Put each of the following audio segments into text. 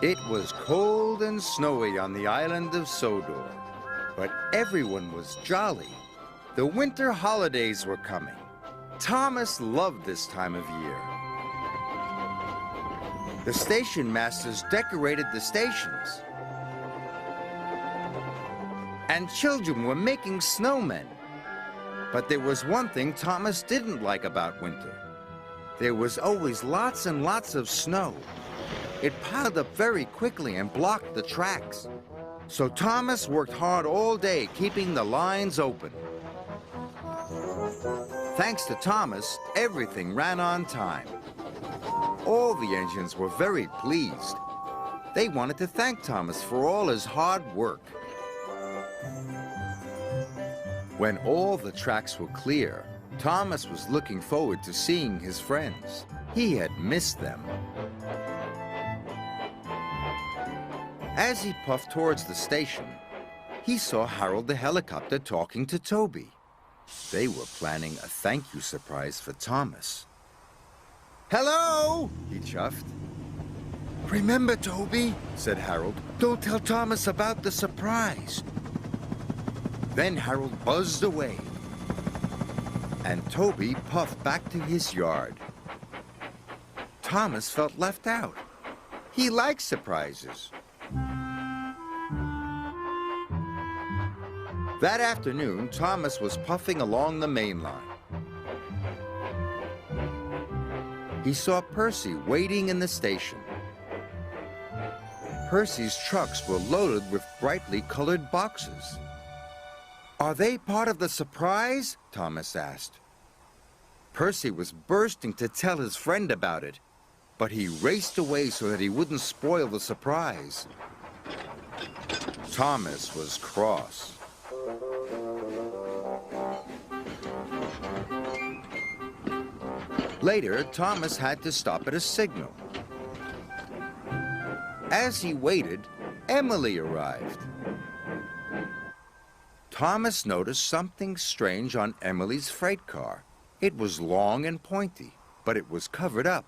It was cold and snowy on the island of Sodor, but everyone was jolly. The winter holidays were coming. Thomas loved this time of year. The station masters decorated the stations, and children were making snowmen. But there was one thing Thomas didn't like about winter. There was always lots and lots of snow. It piled up very quickly and blocked the tracks. So Thomas worked hard all day, keeping the lines open. Thanks to Thomas, everything ran on time. All the engines were very pleased. They wanted to thank Thomas for all his hard work. When all the tracks were clear, Thomas was looking forward to seeing his friends. He had missed them. As he puffed towards the station, he saw Harold the helicopter talking to Toby. They were planning a thank you surprise for Thomas. "Hello," he chuffed. "Remember, Toby," said Harold, "don't tell Thomas about the surprise." Then Harold buzzed away, and Toby puffed back to his yard. Thomas felt left out. He liked surprises. That afternoon, Thomas was puffing along the main line. He saw Percy waiting in the station. Percy's trucks were loaded with brightly colored boxes. "Are they part of the surprise?" Thomas asked. Percy was bursting to tell his friend about it, but he raced away so that he wouldn't spoil the surprise. Thomas was cross. Later, Thomas had to stop at a signal. As he waited, Emily arrived. Thomas noticed something strange on Emily's freight car. It was long and pointy, but it was covered up.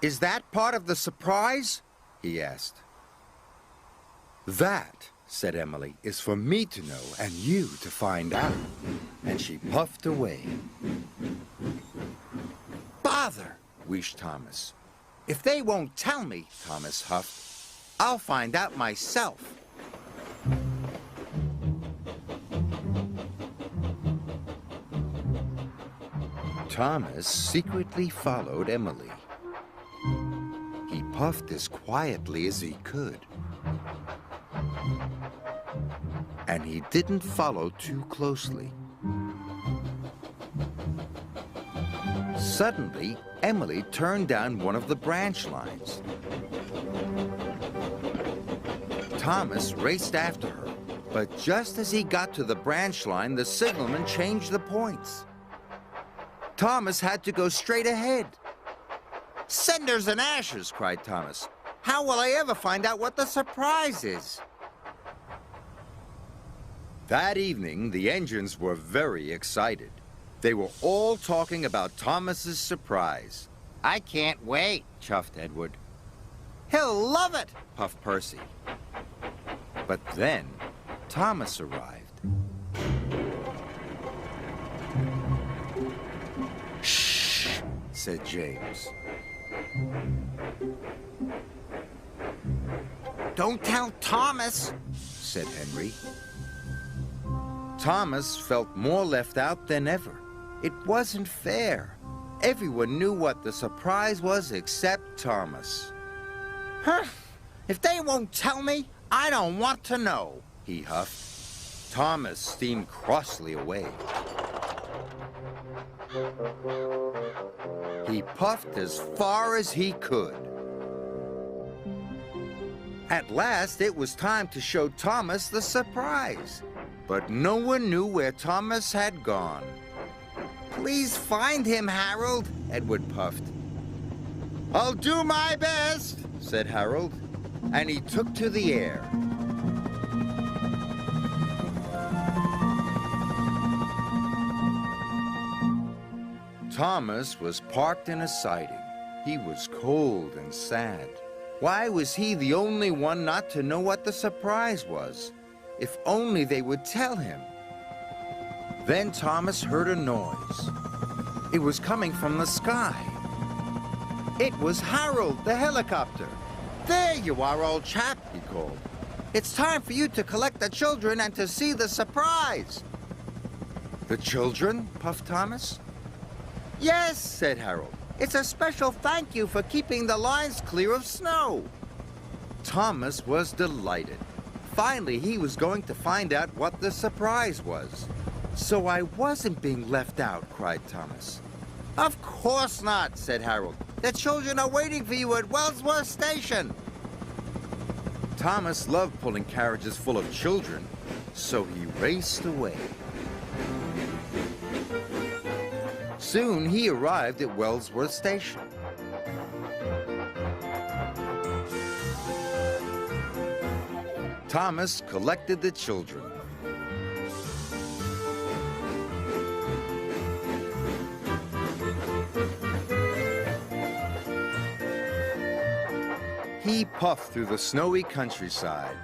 "Is that part of the surprise?" he asked. "That," said Emily, "is for me to know and you to find out." And she puffed away. "Bother," wheezed Thomas. "If they won't tell me," Thomas huffed, "I'll find out myself." Thomas secretly followed Emily. He puffed as quietly as he could. And he didn't follow too closely. Suddenly, Emily turned down one of the branch lines. Thomas raced after her, but just as he got to the branch line, the signalman changed the points. Thomas had to go straight ahead. "Cinders and ashes," cried Thomas. "How will I ever find out what the surprise is?" That evening, the engines were very excited. They were all talking about Thomas's surprise. "I can't wait," chuffed Edward. "He'll love it," puffed Percy. But then, Thomas arrived. "Shh," said James. "Don't tell Thomas," said Henry. Thomas felt more left out than ever. It wasn't fair. Everyone knew what the surprise was except Thomas. "Huh? If they won't tell me, I don't want to know," he huffed. Thomas steamed crossly away. He puffed as far as he could. At last, it was time to show Thomas the surprise. But no one knew where Thomas had gone. "Please find him, Harold," Edward puffed. "I'll do my best," said Harold, and he took to the air. Thomas was parked in a siding. He was cold and sad. Why was he the only one not to know what the surprise was? If only they would tell him. Then Thomas heard a noise. It was coming from the sky. It was Harold, the helicopter. "There you are, old chap," he called. "It's time for you to collect the children and to see the surprise." "The children?" puffed Thomas. "Yes," said Harold. "It's a special thank you for keeping the lines clear of snow." Thomas was delighted. Finally, he was going to find out what the surprise was. "So I wasn't being left out," cried Thomas. "Of course not," said Harold. "The children are waiting for you at Wellsworth Station." Thomas loved pulling carriages full of children, so he raced away. Soon he arrived at Wellsworth Station. Thomas collected the children. He puffed through the snowy countryside.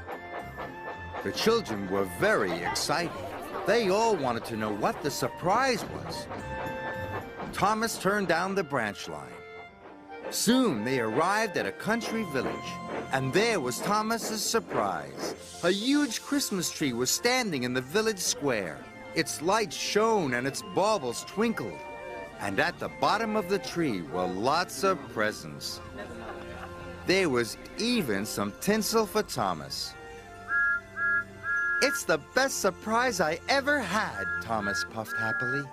The children were very excited. They all wanted to know what the surprise was. Thomas turned down the branch line. Soon they arrived at a country village, and there was Thomas's surprise. A huge Christmas tree was standing in the village square. Its lights shone and its baubles twinkled. And at the bottom of the tree were lots of presents. There was even some tinsel for Thomas. "It's the best surprise I ever had," Thomas puffed happily.